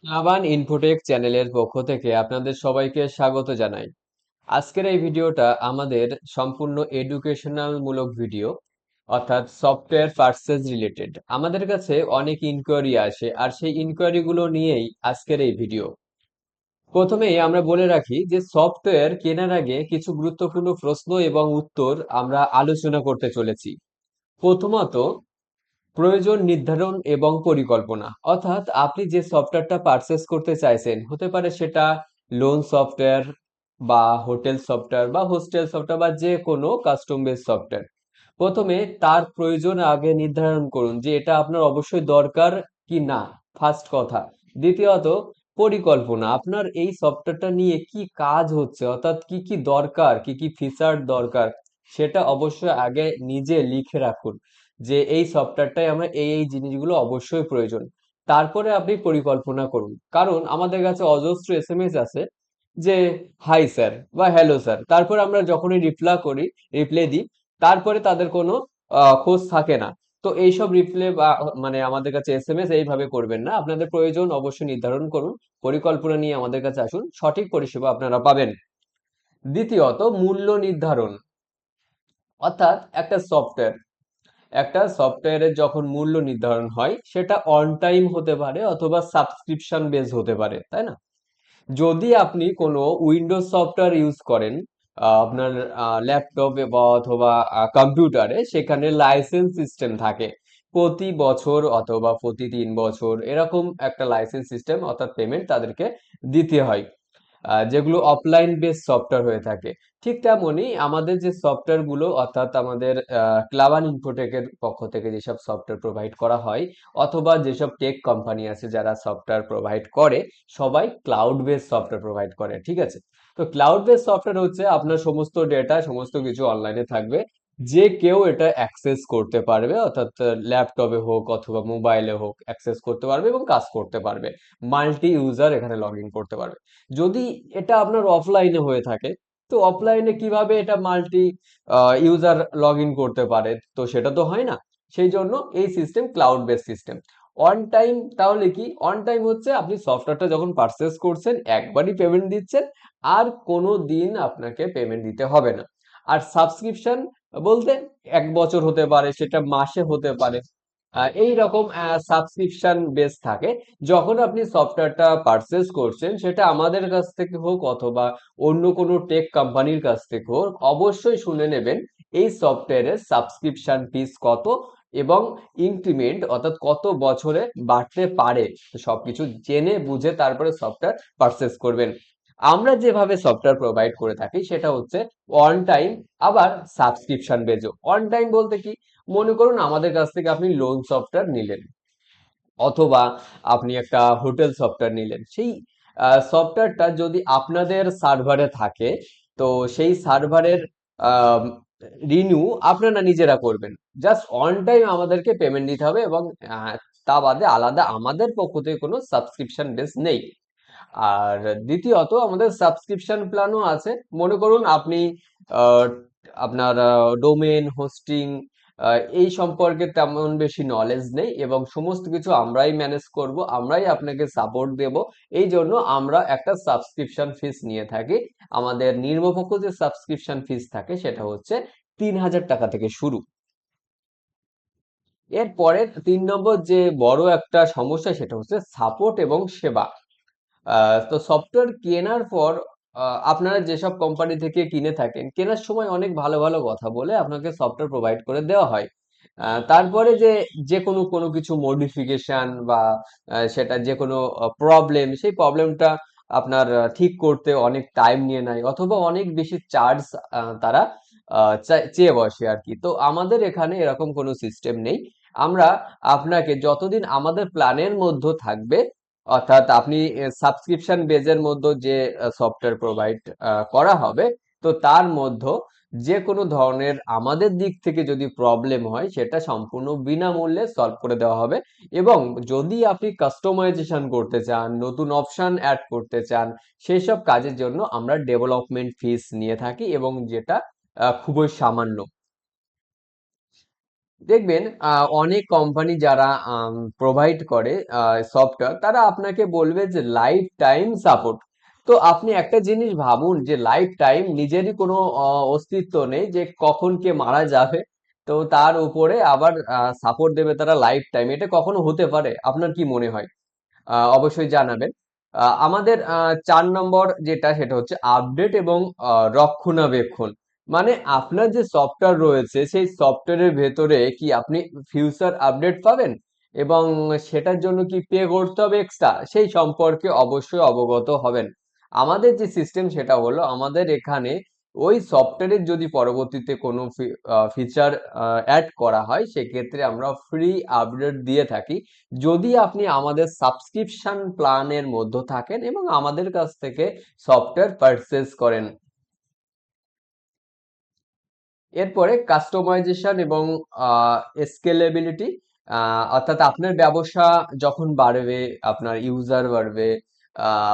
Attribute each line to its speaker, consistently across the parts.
Speaker 1: আবান Infotech চ্যানেলের পক্ষ থেকে আপনাদের সবাইকে স্বাগত জানাই। আজকের এই ভিডিওটা আমাদের সম্পূর্ণ এডুকেশনাল মূলক ভিডিও, অর্থাৎ সফটওয়্যার পারচেজ রিলেটেড। আমাদের কাছে অনেক ইনকোয়ারি আসে আর সেই ইনকোয়ারি গুলো নিয়েই আজকের এই ভিডিও। প্রথমেই আমরা বলে রাখি যে সফটওয়্যার কেনার আগে কিছু গুরুত্বপূর্ণ প্রশ্ন এবং উত্তর আমরা আলোচনা করতে চলেছি। প্রথমত, প্রয়োজন নির্ধারণ এবং পরিকল্পনা, অর্থাৎ আপনি যে সফটওয়্যারটা পারচেস করতে চাইছেন, হতে পারে সেটা লোন সফটওয়্যার বা হোটেল সফটওয়্যার বা হোস্টেল সফটওয়্যার বা যে কোনো কাস্টম বেস সফটওয়্যার। প্রথমে তার প্রয়োজন আগে নির্ধারণ করুন যে এটা আপনার অবশ্যই দরকার কি না, ফার্স্ট কথা। দ্বিতীয়ত, পরিকল্পনা, আপনার এই সফটওয়্যারটা নিয়ে কি কাজ হচ্ছে, অর্থাৎ কি কি দরকার, কি কি ফিচার দরকার, সেটা অবশ্যই আগে নিজে লিখে রাখুন যে এই সফটওয়্যারটাই আমার এই জিনিসগুলো অবশ্যই প্রয়োজন। তারপরে আপনি পরিকল্পনা করুন, কারণ আমাদের কাছে অজস্র এসএমএস আছে যে হাই স্যার বা হ্যালো স্যার, তারপর আমরা যখনই রিপ্লাই দিই, তারপরে তাদের কোনো খোঁজ থাকে না। তো এইসব রিপ্লে বা মানে আমাদের কাছে এসএমএস এইভাবে করবেন না। আপনাদের প্রয়োজন অবশ্যই নির্ধারণ করুন, পরিকল্পনা নিয়ে আমাদের কাছে আসুন, সঠিক পরিষেবা আপনারা পাবেন। দ্বিতীয়ত, মূল্য নির্ধারণ, অর্থাৎ একটা সফটওয়্যারের যখন মূল্য নির্ধারণ হয় সেটা অন টাইম হতে পারে অথবা সাবস্ক্রিপশন বেস হতে পারে, তাই না? যদি আপনি কোনো উইন্ডোজ সফটওয়্যার ইউজ করেন আপনার ল্যাপটপে বা অথবা কম্পিউটারে, সেখানে লাইসেন্স সিস্টেম থাকে। প্রতি বছর অথবা প্রতি 3 বছর এরকম একটা লাইসেন্স সিস্টেম, অর্থাৎ পেমেন্ট তাদেরকে দিতে হয়, যেগুলো অফলাইন বেস সফটওয়্যার হয়ে থাকে। ঠিক তেমনই আমাদের যে সফটওয়্যার গুলো, অর্থাৎ আমাদের ক্লাবান ইনফোটেকের পক্ষ থেকে যেসব সফটওয়্যার প্রোভাইড করা হয় অথবা যেসব টেক কোম্পানি আছে যারা সফটওয়্যার প্রোভাইড করে, সবাই ক্লাউড বেস সফটওয়্যার প্রোভাইড করে, ঠিক আছে? তো ক্লাউড বেস সফটওয়্যার হচ্ছে আপনার সমস্ত ডেটা, সমস্ত কিছু অনলাইনে থাকবে, যে কেউ এটা অ্যাক্সেস করতে পারবে, অর্থাৎ ল্যাপটপে হোক অথবা মোবাইলে হোক অ্যাক্সেস করতে পারবে এবং কাজ করতে পারবে। মাল্টি ইউজার এখানে লগ ইন করতে পারবে। যদি এটা আপনার অফলাইনে হয়ে থাকে, তো অফলাইনে কিভাবে এটা মাল্টি ইউজার লগ ইন করতে পারে? তো সেটা তো হয় না। সেই জন্য এই system cloud base system. On time তাহলে কি? অন টাইম হচ্ছে আপনি সফটওয়্যারটা যখন পারচেস করছেন একবারই পেমেন্ট দিচ্ছেন, আর কোনো দিন আপনাকে পেমেন্ট দিতে হবে না। আর সাবস্ক্রিপশন বলতে 1 বছর হতে পারে, সেটা মাসে হতে পারে, এই রকম সাবস্ক্রিপশন বেস থাকে। যখন আপনি সফটওয়্যারটা পারচেস করছেন, সেটা আমাদের কাছ থেকে হোক অথবা অন্য কোনো টেক কোম্পানির কাছ থেকে হোক, অবশ্যই শুনে নেবেন এই সফটওয়্যারের সাবস্ক্রিপশন ফিস কত এবং ইনক্রিমেন্ট অর্থাৎ কত বছরে বাড়তে পারে। তো সবকিছু জেনে বুঝে তারপরে সফটওয়্যার পারচেস করবেন। আমরা যেভাবে সফটওয়্যার প্রোভাইড করে থাকি সেটা হচ্ছে অন টাইম, আবার সাবস্ক্রিপশন বেজও। অন টাইম বলতে কি? মনে করুন আমাদের কাছ থেকে আপনি লোন সফটওয়্যার নিলেন অথবা আপনি একটা হোটেল সফটওয়্যার নিলেন, সেই সফটওয়্যারটা যদি আপনাদের সার্ভারে থাকে, তো সেই সার্ভারের রিনিউ আপনারা নিজেরা করবেন। জাস্ট অন টাইম আমাদেরকে পেমেন্ট দিতে হবে এবং আহ, তা বাদে আলাদা আমাদের পক্ষ থেকে কোনো সাবস্ক্রিপশন বেস নেই। আর দ্বিতীয়ত, আমাদের সাবস্ক্রিপশন প্ল্যানও আছে। মনে করুন আপনি আহ, আপনার ডোমেন হোস্টিং এই সম্পর্কে তেমন বেশি নলেজ নেই এবং সমস্ত কিছু আমরাই ম্যানেজ করব, আমরাই আপনাকে সাপোর্ট দেব। এই জন্য আমরা একটা সাবস্ক্রিপশন ফিস নিয়ে থাকি। আমাদের নিম্নপক্ষ যে সাবস্ক্রিপশন ফিস থাকে সেটা হচ্ছে 3,000 টাকা থেকে শুরু। এরপরে 3 নম্বর যে বড় একটা সমস্যা সেটা হচ্ছে সাপোর্ট এবং সেবা। তো সফটওয়্যার কেনার পর আপনারা যেসব কোম্পানি থেকে কিনে থাকেন, কেনার সময় অনেক ভালো ভালো কথা বলে আপনাকে সফটওয়্যার প্রোভাইড করে দেওয়া হয়। তারপরে যে যে কোনো কোনো কিছু মডিফিকেশন বা সেটা যে কোনো প্রবলেম, সেই প্রবলেমটা আপনার ঠিক করতে অনেক টাইম নিয়ে নেয় অথবা অনেক বেশি চার্জ তারা চেয়ে বসে আর কি। তো আমাদের এখানে এরকম কোনো সিস্টেম নেই। আমরা আপনাকে যতদিন আমাদের প্ল্যানের মধ্যে থাকবে, অর্থাৎ আপনি সাবস্ক্রিপশন বেজের মধ্যে যে সফটওয়্যার প্রোভাইড করা হবে, তো তার মধ্যে যে কোনো ধরনের আমাদের দিক থেকে যদি প্রবলেম হয় সেটা সম্পূর্ণ বিনামূল্যে সলভ করে দেওয়া হবে। এবং যদি আপনি কাস্টমাইজেশন করতে চান, নতুন অপশন অ্যাড করতে চান, সেই সব কাজের জন্য আমরা ডেভেলপমেন্ট ফিস নিয়ে থাকি এবং যেটা খুবই সামান্য। দেখবেন অনেক কোম্পানি যারা প্রোভাইড করে সফটওয়্যার, তারা আপনাকে বলবে যে লাইফ টাইম সাপোর্ট। তো আপনি একটা জিনিস ভাবুন যে লাইফ টাইম নিজেরই কোনো অস্তিত্ব নেই, যে কখন কে মারা যাবে, তো তার উপরে আবার সাপোর্ট দেবে তারা লাইফ টাইম। এটা কখনো হতে পারে? আপনার কি মনে হয়? অবশ্যই জানাবেন। আমাদের 4 নম্বর যেটা, সেটা হচ্ছে আপডেট এবং রক্ষণাবেক্ষণ। মানে আপনার যে সফটওয়্যার রয়েছে সেই সফটওয়্যারের ভেতরে কি আপনি ফিউচার আপডেট পাবেন, এবং সেটার জন্য কি পে করতে হবে এক্সট্রা, সেই সম্পর্কে অবশ্যই অবগত হবেন। আমাদের যে সিস্টেম সেটা হলো, আমাদের এখানে ওই সফটওয়্যারের যদি পরবর্তীতে কোনো ফিচার অ্যাড করা হয়, সেক্ষেত্রে আমরা ফ্রি আপডেট দিয়ে থাকি, যদি আপনি আমাদের সাবস্ক্রিপশন প্ল্যানের মধ্যে থাকেন এবং আমাদের কাছ থেকে সফটওয়্যার পারচেজ করেন। এরপরে কাস্টমাইজেশন এবং স্কেলেবিলিটি, অর্থাৎ আপনার ব্যবসা যখন বাড়বে, আপনার ইউজার বাড়বে,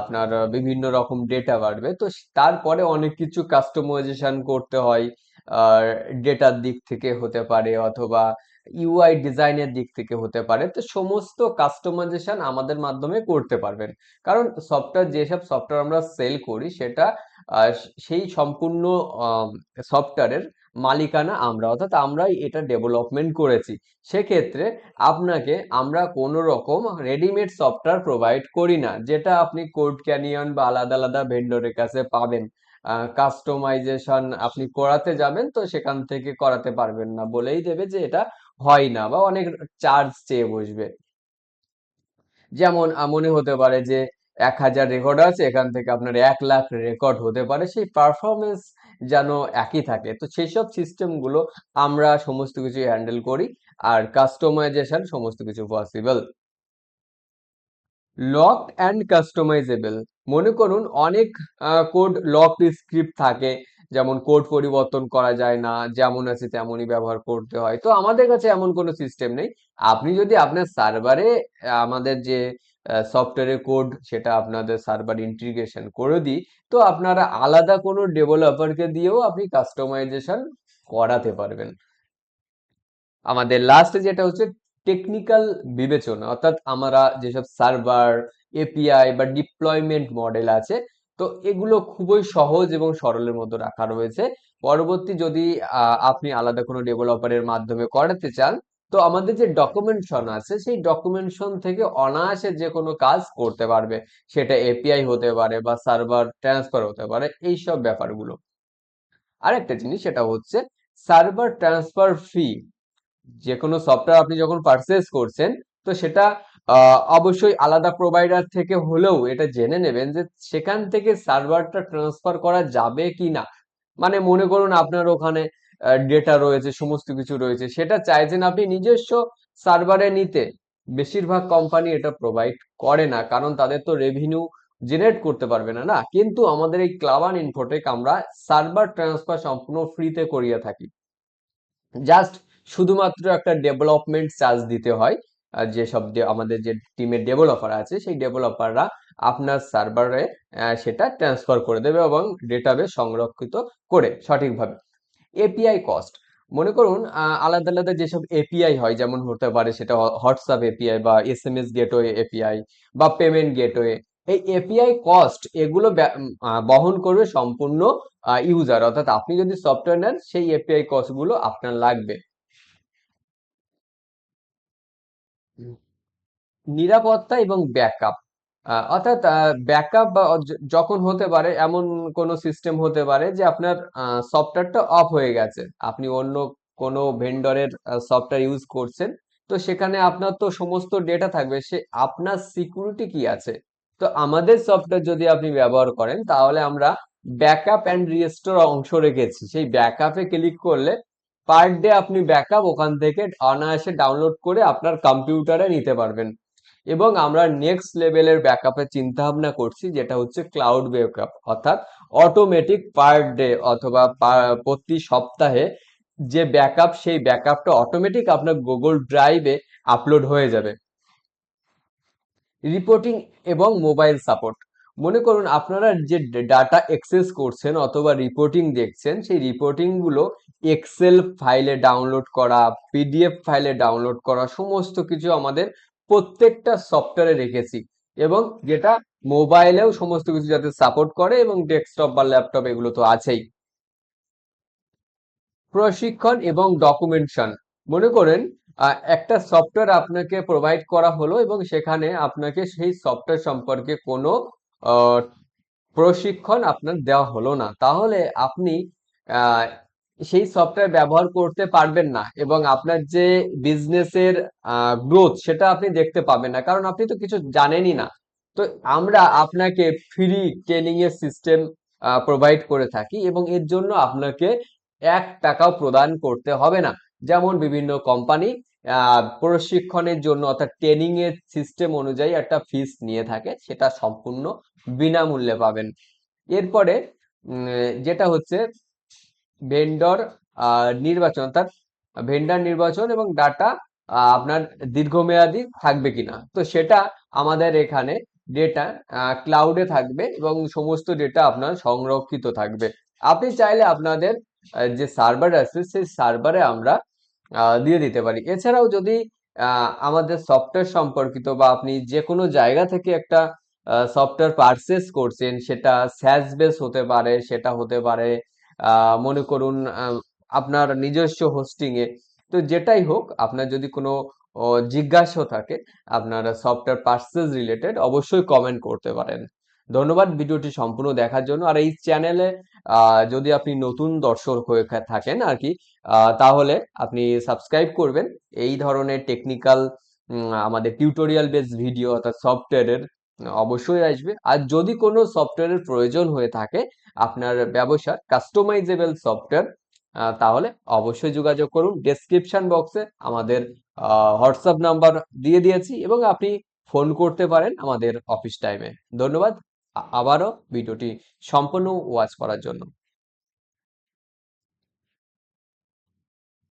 Speaker 1: আপনার বিভিন্ন রকম ডেটা বাড়বে, তো তারপরে অনেক কিছু কাস্টমাইজেশন করতে হয়। আর ডেটার দিক থেকে হতে পারে, অথবা ইউআই ডিজাইনের দিক থেকে হতে পারে। তো সমস্ত কাস্টমাইজেশন আমাদের মাধ্যমে করতে পারবেন, কারণ সফটওয়্যার, যেসব সফটওয়্যার আমরা সেল করি, সেটা সেই সম্পূর্ণ সফটওয়্যারের মালিকানা আমরা, অর্থাৎ আমরাই এটা ডেভেলপমেন্ট করেছি। সেক্ষেত্রে আপনাকে আমরা কোনো রকম রেডিমেড সফটওয়্যার প্রোভাইড করি না, যেটা আপনি কোড ক্যানিয়ন বা আলাদা আলাদা ভেন্ডরের কাছে পাবেন। কাস্টমাইজেশন আপনি করাতে যাবেন, তো সেখান থেকে করাতে পারবেন না, বলেই দেবে যে এটা হয় না, বা অনেক চার্জ চেয়ে বসবে। যেমন মনে হতে পারে যে 1,000 রেকর্ড আছে, এখান থেকে আপনার 1,00,000 রেকর্ড হতে পারে, সেই পারফরমেন্স যেন একই থাকে। তো সেই সব সিস্টেম গুলো আমরা সমস্ত কিছু হ্যান্ডেল করি, আর কাস্টমাইজেশন সমস্ত কিছু পসিবল। লকড অ্যান্ড কাস্টমাইজেবল, মনে করুন অনেক কোড লকড স্ক্রিপ্ট থাকে, যেমন কোড পরিবর্তন করা যায় না, যেমন আছে তেমনই ব্যবহার করতে হয়। তো আমাদের কাছে এমন কোনো সিস্টেম নেই। আপনি যদি আপনার সার্ভারে আমাদের যে সফটওয়্যারের কোড, সেটা আপনাদের সার্ভার ইন্টিগ্রেশন করে দিই, তো আপনারা আলাদা কোনো ডেভেলপারকে দিয়েও আপনি কাস্টমাইজেশন করাতে পারবেন। আমাদের লাস্টে যেটা হচ্ছে টেকনিক্যাল বিবেচনা, অর্থাৎ আমরা যেসব সার্ভার, এপিআই বা ডিপ্লয়মেন্ট মডেল আছে, তো এগুলো খুবই সহজ এবং সরলের মধ্যে রাখা রয়েছে। পরবর্তী যদি আপনি আলাদা কোনো ডেভেলপারের মাধ্যমে করাতে চান, তো আমাদের যে ডকুমেন্টেশন আছে, সেই ডকুমেন্টেশন থেকে অনায়াসে যে কোনো কাজ করতে পারবে। সেটা এপিআই হতে পারে বা সার্ভার ট্রান্সফার হতে পারে, এইসব ব্যাপারগুলো। আরেকটা জিনিস, সেটা হচ্ছে সার্ভার ট্রান্সফার ফি। যে কোনো সফটওয়্যার আপনি যখন পারচেজ করছেন, তো সেটা অবশ্যই আলাদা প্রোভাইডার থেকে হলেও এটা জেনে নেবেন যে সেখান থেকে সার্ভারটা ট্রান্সফার করা যাবে কি না। মানে মনে করুন আপনার ওখানে ডেটা রয়েছে, সমস্ত কিছু রয়েছে, সেটা চাইছেন আপনি নিজস্ব সার্ভারে নিতে। বেশিরভাগ কোম্পানি এটা প্রোভাইড করে না, কারণ তাদের তো রেভিনিউ জেনারেট করতে পারবে না, না। কিন্তু আমাদের এই ক্লাবান ইনফোটেক আমরা সার্ভার ট্রান্সফার সম্পূর্ণ ফ্রিতে করিয়ে থাকি। জাস্ট শুধুমাত্র একটা ডেভেলপমেন্ট চার্জ দিতে হয়। আর যেসব আমাদের যে টিমের ডেভেলপার আছে, সেই ডেভেলপাররা আপনার সার্ভারে সেটা ট্রান্সফার করে দেবে এবং ডেটাবেস সংরক্ষিত করে সঠিকভাবে। এপিআই কস্ট, মনে করুন আলাদা আলাদা যেসব এপিআই হয়, যেমন হতে পারে সেটা হোয়াটসঅ্যাপ এপিআই বা এসএমএস গেটওয়ে এপিআই বা পেমেন্ট গেটওয়ে, এই এপিআই কস্ট এগুলো বহন করবে সম্পূর্ণ ইউজার, অর্থাৎ আপনি যদি সফটওয়্যার নেন, সেই এপিআই কস্ট গুলো আপনার লাগবে। নিরাপত্তা এবং ব্যাকআপ, অর্থাৎ ব্যাকআপ বা যখন হতে পারে এমন কোনো সিস্টেম হতে পারে যে আপনার সফটওয়্যারটা অফ হয়ে গেছে, আপনি অন্য কোনো ভেন্ডরের সফটওয়্যার ইউজ করছেন, তো সেখানে আপনার তো সমস্ত ডেটা থাকবে, সে আপনার সিকিউরিটি কি আছে। তো আমাদের সফটওয়্যার যদি আপনি ব্যবহার করেন, তাহলে আমরা ব্যাকআপ অ্যান্ড রিস্টোর অংশ রেখেছি। সেই ব্যাকআপে ক্লিক করলে পার ডে আপনি ব্যাকআপ ওখান থেকে অনায়াসে ডাউনলোড করে আপনার কম্পিউটারে নিতে পারবেন। এবং আমরা নেক্সট লেভেলের ব্যাকআপের চিন্তা ভাবনা করছি, যেটা হচ্ছে ক্লাউড ব্যাকআপ, অর্থাৎ অটোমেটিক পার ডে অথবা প্রতি সপ্তাহে যে ব্যাকআপ, সেই ব্যাকআপটা অটোমেটিক আপনার গুগল ড্রাইভে আপলোড হয়ে যাবে। রিপোর্টিং এবং মোবাইল সাপোর্ট, মনে করুন আপনারা যে ডাটা অ্যাক্সেস করছেন অথবা রিপোর্টিং দেখছেন, সেই রিপোর্টিং গুলো এক্সেল ফাইলে ডাউনলোড করা, পিডিএফ ফাইলে ডাউনলোড করা, সমস্ত কিছু আমাদের প্রত্যেকটা সফটওয়্যারে রেখেছি, এবং যেটা মোবাইলেও সমস্ত কিছু যাতে সাপোর্ট করে, এবং ডেস্কটপ বা ল্যাপটপ এগুলো তো আছেই। প্রশিক্ষণ এবং ডকুমেন্টেশন, মনে করেন একটা সফটওয়্যার আপনাকে প্রোভাইড করা হলো এবং সেখানে আপনাকে সেই সফটওয়্যার সম্পর্কে কোনো আহ, প্রশিক্ষণ আপনার দেওয়া হলো না, তাহলে আপনি আহ, সেই সফটওয়্যার ব্যবহার করতে পারবেন না, এবং আপনার যে বিজনেসের গ্রোথ সেটা আপনি দেখতে পাবেন না, কারণ আপনি তো কিছু জানেনই না। তো আমরা আপনাকে ফ্রি ট্রেনিং এর সিস্টেম প্রোভাইড করে থাকি, এবং এর জন্য আপনাকে 1 টাকাও প্রদান করতে হবে না। যেমন বিভিন্ন কোম্পানি প্রশিক্ষণের জন্য অর্থাৎ ট্রেনিং এর সিস্টেম অনুযায়ী একটা ফিস নিয়ে থাকে, সেটা সম্পূর্ণ বিনামূল্যে পাবেন। এরপরে যেটা হচ্ছে ভেন্ডর নির্বাচন, অর্থাৎ ভেন্ডার নির্বাচন এবং ডাটা আপনার দীর্ঘমেয়াদী থাকবে কিনা, তো সেটা আমাদের এখানে ডেটা ক্লাউডে থাকবে এবং সমস্ত ডেটা আপনার সংরক্ষিত থাকবে। আপনি চাইলে আপনাদের যে সার্ভার আছে সেই সার্ভারে আমরা দিয়ে দিতে পারি। এছাড়াও যদি আমাদের সফটওয়্যার সম্পর্কিত বা আপনি যে কোনো জায়গা থেকে একটা সফটওয়্যার পারচেস করছেন, সেটা স্যাস বেস হতে পারে, সেটা হতে পারে মনে করুন আপনার নিজস্ব হোস্টিং এ, তো যেটাই হোক, আপনার যদি কোনো জিজ্ঞাসা থাকে আপনার সফটওয়্যার পারচেস রিলেটেড, অবশ্যই কমেন্ট করতে পারেন। ধন্যবাদ ভিডিওটি সম্পূর্ণ দেখার জন্য। আর এই চ্যানেলে যদি আপনি নতুন দর্শক হয়ে থাকেন আর কি, তাহলে আপনি সাবস্ক্রাইব করবেন। এই ধরনের টেকনিক্যাল আমাদের টিউটোরিয়াল বেস ভিডিও অর্থাৎ সফটওয়্যারের অবশ্যই আসবে। আর যদি কোনো সফটওয়্যারের প্রয়োজন হয়ে থাকে আপনার ব্যবসার কাস্টমাইজেবল সফটওয়্যার, তাহলে অবশ্যই যোগাযোগ করুন। ডেসক্রিপশন বক্সে আমাদের হোয়াটসঅ্যাপ নাম্বার দিয়ে দিয়েছি, এবং আপনি ফোন করতে পারেন আমাদের অফিস টাইমে। ধন্যবাদ আবারও ভিডিওটি সম্পূর্ণ ওয়াচ করার জন্য।